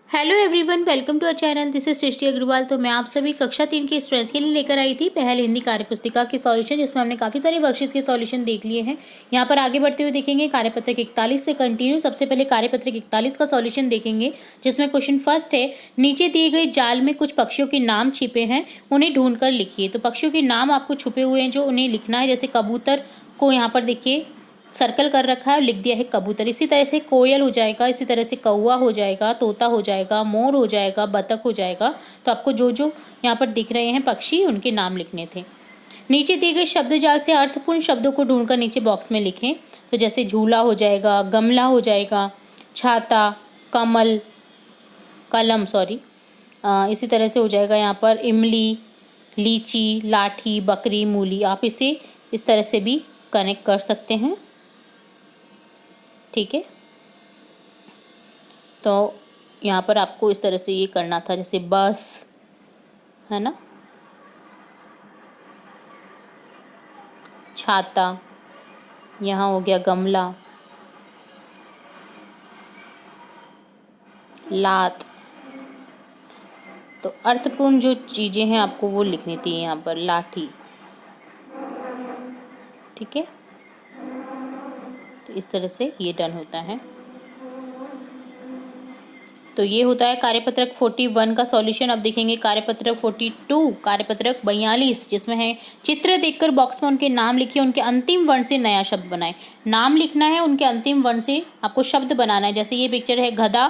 Hello everyone, welcome to our channel. This is Srishti Agarwal. तो मैं आप सभी कक्षा 3 के स्टूडेंट्स के लिए लेकर आई थी पहल हिंदी कार्यपुस्तिका के सॉल्यूशन, जिसमें हमने काफ़ी सारे वर्कशीट्स के सॉल्यूशन देख लिए हैं। यहाँ पर आगे बढ़ते हुए देखेंगे कार्यपत्रक 41 से कंटिन्यू। सबसे पहले कार्यपत्रक 41 का सॉल्यूशन देखेंगे, जिसमें क्वेश्चन फर्स्ट है, नीचे दिए गए जाल में कुछ पक्षियों के नाम छिपे हैं, उन्हें ढूंढ कर लिखिए। तो पक्षियों के नाम आपको छुपे हुए हैं जो उन्हें लिखना है। जैसे कबूतर को यहाँ पर देखिए सर्कल कर रखा है और लिख दिया है कबूतर। इसी तरह से कोयल हो जाएगा, इसी तरह से कौवा हो जाएगा, तोता हो जाएगा, मोर हो जाएगा, बतख हो जाएगा। तो आपको जो जो यहाँ पर दिख रहे हैं पक्षी, उनके नाम लिखने थे। नीचे दिए गए शब्द जाल से अर्थपूर्ण शब्दों को ढूंढकर नीचे बॉक्स में लिखें। तो जैसे झूला हो जाएगा, गमला हो जाएगा, छाता, कमल, कलम इसी तरह से हो जाएगा यहाँ पर इमली, लीची, लाठी, बकरी, मूली। आप इसे इस तरह से भी कनेक्ट कर सकते हैं, ठीक है। तो यहाँ पर आपको इस तरह से ये करना था, जैसे बस है ना, छाता, यहाँ हो गया गमला, लात। तो अर्थपूर्ण जो चीज़ें हैं आपको वो लिखनी थी यहाँ पर, लाठी, ठीक है। तो इस तरह से ये डन होता है। तो ये होता है कार्यपत्रक 41 का सॉल्यूशन। अब देखेंगे कार्यपत्रक 42, कार्यपत्रक 42, जिसमें है चित्र देखकर बॉक्स में उनके नाम लिखिए, उनके अंतिम वर्ण से नया शब्द बनाएं। नाम लिखना है, उनके अंतिम वर्ण से आपको शब्द बनाना है। जैसे ये पिक्चर है गधा,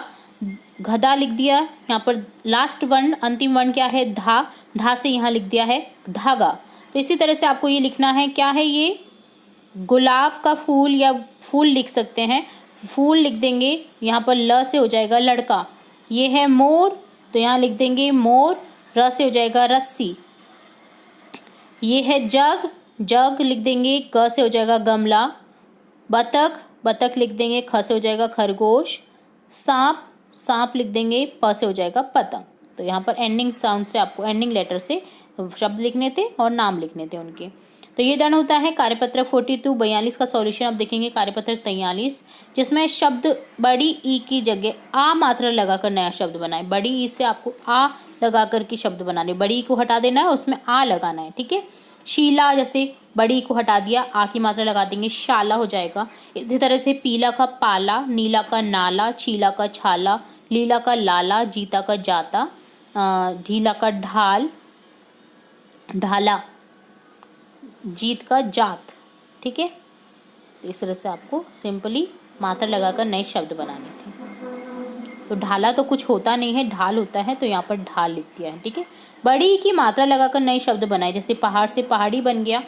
गधा लिख दिया, यहाँ पर लास्ट वर्ण अंतिम वर्ण क्या है, धा, धा से यहाँ लिख दिया है धागा। तो इसी तरह से आपको ये लिखना है, क्या है ये, गुलाब का फूल या फूल लिख सकते हैं, फूल लिख देंगे, यहाँ पर ल से हो जाएगा लड़का। ये है मोर, तो यहाँ लिख देंगे मोर, र से हो जाएगा रस्सी। ये है जग, जग लिख देंगे, क से हो जाएगा गमला। बतख, बतख लिख देंगे, ख से हो जाएगा खरगोश। सांप, सांप लिख देंगे, प से हो जाएगा पतंग। तो यहाँ पर एंडिंग साउंड से आपको, एंडिंग लेटर से शब्द लिखने थे और नाम लिखने थे उनके। तो ये डन होता है कार्यपत्रक 42 का सॉल्यूशन। अब देखेंगे कार्यपत्रक 43, जिसमें शब्द बड़ी ई की जगह आ मात्रा लगाकर नया शब्द बनाए। बड़ी ई से आपको आ लगा कर के शब्द बनाने, बड़ी ई को हटा देना है, उसमें आ लगाना है, ठीक है। शीला, जैसे बड़ी ई को हटा दिया, आ की मात्रा लगा देंगे, शाला हो जाएगा। इसी तरह से पीला का पाला, नीला का नाला, छीला का छाला, लीला का लाला, जीता का जाता, ढीला का ढाल, ढाला, जीत का जात, ठीक है। तो इस तरह से आपको सिंपली मात्रा लगाकर नए शब्द बनाने थे। तो ढाला तो कुछ होता नहीं है, ढाल होता है, तो यहाँ पर ढाल लिख दिया है, ठीक है। बड़ी की मात्रा लगाकर नए शब्द बनाए, जैसे पहाड़ से पहाड़ी बन गया।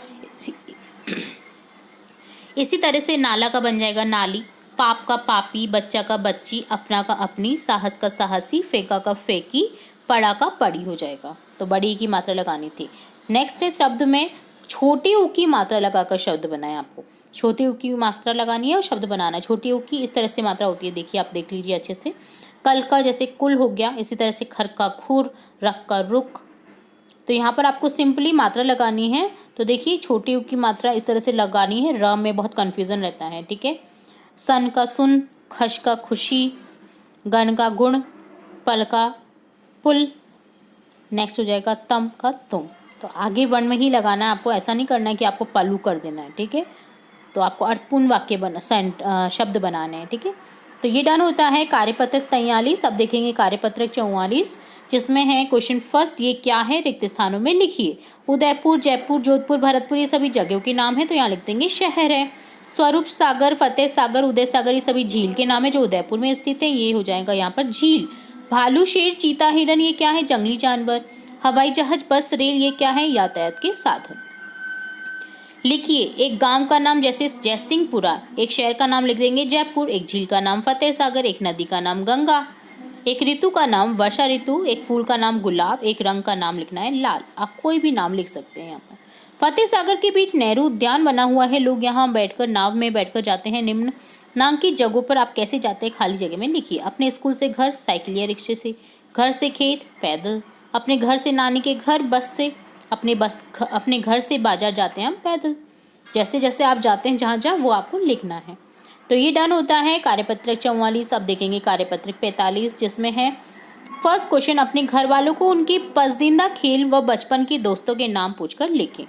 इसी तरह से नाला का बन जाएगा नाली, पाप का पापी, बच्चा का बच्ची, अपना का अपनी, साहस का साहसी, फेंका का फेंकी, पड़ा का पड़ी हो जाएगा। तो बड़ी की मात्रा लगानी थी। नेक्स्ट है शब्द में छोटी ऊ की मात्रा लगाकर शब्द बनाए। आपको छोटी ऊ की मात्रा लगानी है और शब्द बनाना है। छोटी ऊ की इस तरह से मात्रा होती है, देखिए आप देख लीजिए अच्छे से। कल का जैसे कुल हो गया, इसी तरह से खर का खुर, रख का रुख। तो यहाँ पर आपको सिंपली मात्रा लगानी है। तो देखिए छोटी ऊ की मात्रा इस तरह से लगानी है, र में बहुत कन्फ्यूज़न रहता है, ठीक है। सन का सुन, खश का खुशी, गण का गुण, पल का पुल, नेक्स्ट हो जाएगा तम का तुम। तो आगे वर्ण में ही लगाना है आपको, ऐसा नहीं करना है कि आपको पल्लू कर देना है, ठीक है। तो आपको अर्थपूर्ण वाक्य शब्द बनाने हैं, ठीक है। तो ये डन होता है कार्यपत्रक 43। अब देखेंगे कार्यपत्रक 44, जिसमें है क्वेश्चन फर्स्ट, ये क्या है, रिक्त स्थानों में लिखिए। उदयपुर, जयपुर, जोधपुर, भरतपुर, ये सभी जगहों के नाम है, तो यहाँ लिख देंगे शहर है। स्वरूप सागर, फतेह सागर, उदय सागर, ये सभी झील के नाम है जो उदयपुर में स्थित है, ये हो जाएगा यहाँ पर झील। भालू, शेर, चीता, हिरन, ये क्या है, जंगली जानवर। हवाई जहाज, बस, रेल, ये क्या है, यातायात के साधन। लिखिए एक गांव का नाम, जैसे जयसिंहपुरा, एक शहर का नाम लिख देंगे जयपुर, एक झील का नाम फतेह सागर, एक नदी का नाम गंगा, एक ऋतु का नाम वर्षा ऋतु, एक फूल का नाम गुलाब, एक रंग का नाम लिखना है लाल। आप कोई भी नाम लिख सकते हैं यहाँ पर। फतेह सागर के बीच नेहरू उद्यान बना हुआ है, लोग यहाँ बैठकर, नाव में बैठकर जाते हैं। निम्न नामांकित जगहों पर आप कैसे जाते हैं, खाली जगह में लिखिए। अपने स्कूल से घर साइकिल या रिक्शे से, घर से खेत पैदल, अपने घर से नानी के घर बस से, अपने घर से बाजार जाते हैं हम पैदल। जैसे जैसे आप जाते हैं जहाँ जहाँ, वो आपको लिखना है। तो ये डन होता है कार्यपत्रक 44। अब देखेंगे कार्यपत्रक 45, जिसमें है फर्स्ट क्वेश्चन, अपने घर वालों को उनके पसंदीदा खेल व बचपन के दोस्तों के नाम पूछकर लिखें।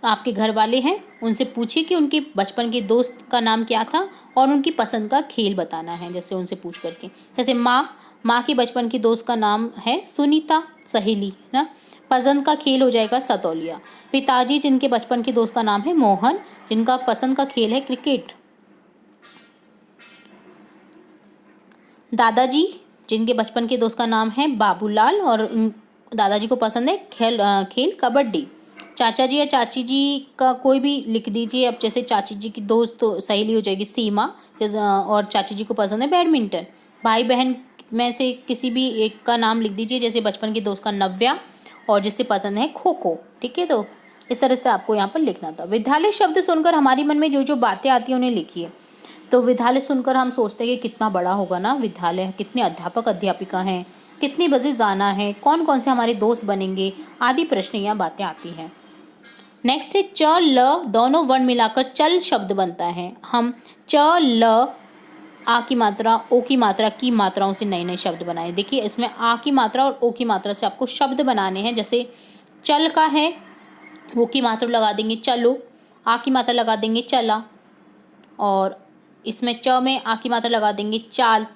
आपके घर वाले हैं, उनसे पूछिए कि उनके बचपन के दोस्त का नाम क्या था और उनकी पसंद का खेल बताना है, जैसे उनसे पूछ करके। जैसे माँ के बचपन के दोस्त का नाम है सुनीता, सहेली ना, पसंद का खेल हो जाएगा सतौलिया। पिताजी जिनके बचपन के दोस्त का नाम है मोहन, जिनका पसंद का खेल है क्रिकेट। दादाजी जिनके बचपन के दोस्त का नाम है बाबूलाल और दादाजी को पसंद है खेल कबड्डी। चाचा जी या चाची जी का कोई भी लिख दीजिए। अब जैसे चाची जी की दोस्त तो सहेली हो जाएगी सीमा, और चाची जी को पसंद है बैडमिंटन। भाई बहन में से किसी भी एक का नाम लिख दीजिए, जैसे बचपन के दोस्त का नव्या और जिसे पसंद है खो खो। ठीक है, तो इस तरह से आपको यहाँ पर लिखना था। विद्यालय शब्द सुनकर हमारे मन में जो जो बातें आती हैं उन्हें लिखिए। तो विद्यालय सुनकर हम सोचते हैं कि कितना बड़ा होगा ना विद्यालय, कितने अध्यापक अध्यापिका हैं, कितनी बजे जाना है, कौन कौन से हमारे दोस्त बनेंगे, आदि प्रश्न या बातें आती हैं। नेक्स्ट है च ल दोनों वर्ण मिलाकर चल शब्द बनता है। हम च ल आ की मात्रा ओ की मात्रा की मात्राओं से नए नए शब्द बनाए। देखिए इसमें आ की मात्रा और ओ की मात्रा से आपको शब्द बनाने हैं। जैसे चल का है, वो की मात्रा लगा देंगे चलो, आ की मात्रा लगा देंगे चला, और इसमें च में आ की मात्रा लगा देंगे चाल।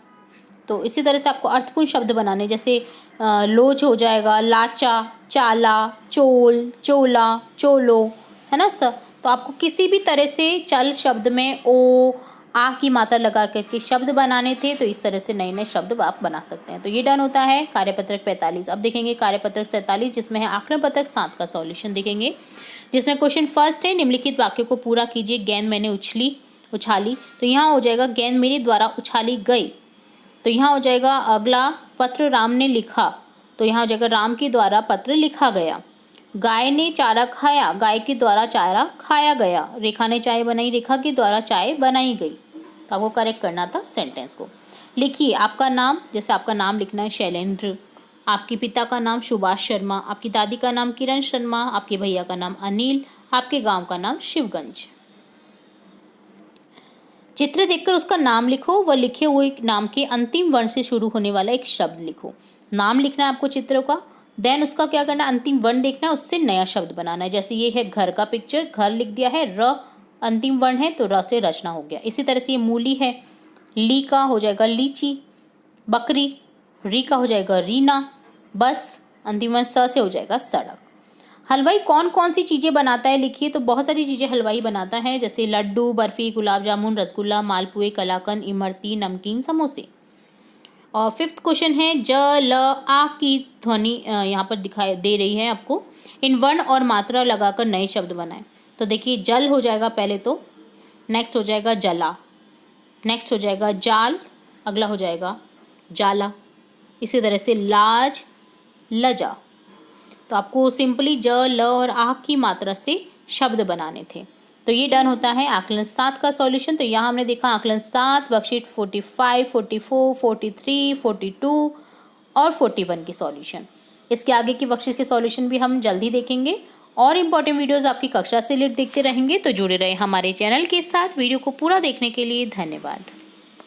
तो इसी तरह से आपको अर्थपूर्ण शब्द बनाने, जैसे लोच हो जाएगा लाचा, चाला, चोल, चोला, चोलो, है ना सर। तो आपको किसी भी तरह से चल शब्द में ओ आ की मात्रा लगा करके शब्द बनाने थे, तो इस तरह से नए नए शब्द आप बना सकते हैं। तो ये डन होता है कार्यपत्रक 45। अब देखेंगे कार्यपत्रक 47, जिसमें है आकलन पत्रक 7 का सॉल्यूशन देखेंगे, जिसमें क्वेश्चन फर्स्ट है निम्नलिखित वाक्य को पूरा कीजिए। गेंद मैंने उछाली, तो यहाँ हो जाएगा गेंद मेरे द्वारा उछाली गई। तो यहाँ हो जाएगा अगला, पत्र राम ने लिखा, तो यहाँ हो जाएगा राम के द्वारा पत्र लिखा गया। गाय ने चारा खाया, गाय के द्वारा चारा खाया गया। रेखा ने चाय बनाई, रेखा के द्वारा चाय बनाई गई। तो आपको करेक्ट करना था सेंटेंस को। लिखिए आपका नाम, जैसे आपका नाम लिखना है शैलेंद्र, आपके पिता का नाम सुभाष शर्मा, आपकी दादी का नाम किरण शर्मा, आपके भैया का नाम अनिल, आपके गांव का नाम शिवगंज। चित्र देखकर उसका नाम लिखो व लिखे हुए नाम के अंतिम वर्ण से शुरू होने वाला एक शब्द लिखो। नाम लिखना है आपको चित्र का, देन उसका क्या करना है, अंतिम वर्ण देखना है, उससे नया शब्द बनाना है। जैसे ये है घर का पिक्चर, घर लिख दिया है, र अंतिम वर्ण है तो र से रचना हो गया। इसी तरह से ये मूली है, ली का हो जाएगा लीची, बकरी, री का हो जाएगा रीना, बस अंतिम वर्ण स से हो जाएगा सड़क। हलवाई कौन कौन सी चीज़ें बनाता है लिखिए। तो बहुत सारी चीज़ें हलवाई बनाता है, जैसे लड्डू, बर्फ़ी, गुलाब जामुन, रसगुल्ला, मालपुए, कलाकंद, इमरती, नमकीन, समोसे। और फिफ्थ क्वेश्चन है ज ल आ की ध्वनि यहाँ पर दिखाई दे रही है आपको। इन वर्ण और मात्रा लगाकर नए शब्द बनाएं। तो देखिए जल हो जाएगा पहले, तो नेक्स्ट हो जाएगा जला, नेक्स्ट हो जाएगा जाल, अगला हो जाएगा जाला। इसी तरह से लाज, लजा। तो आपको सिंपली ज ल और आ की मात्रा से शब्द बनाने थे। तो ये डन होता है आकलन 7 का सॉल्यूशन। तो यहाँ हमने देखा आकलन 7 वर्कशीट 45, 44, 43, 42 और 41 की सॉल्यूशन। इसके आगे की वर्कशीट के सॉल्यूशन भी हम जल्दी देखेंगे और इम्पॉर्टेंट वीडियोस आपकी कक्षा से रिलेटेड देखते रहेंगे। तो जुड़े रहे हमारे चैनल के साथ। वीडियो को पूरा देखने के लिए धन्यवाद।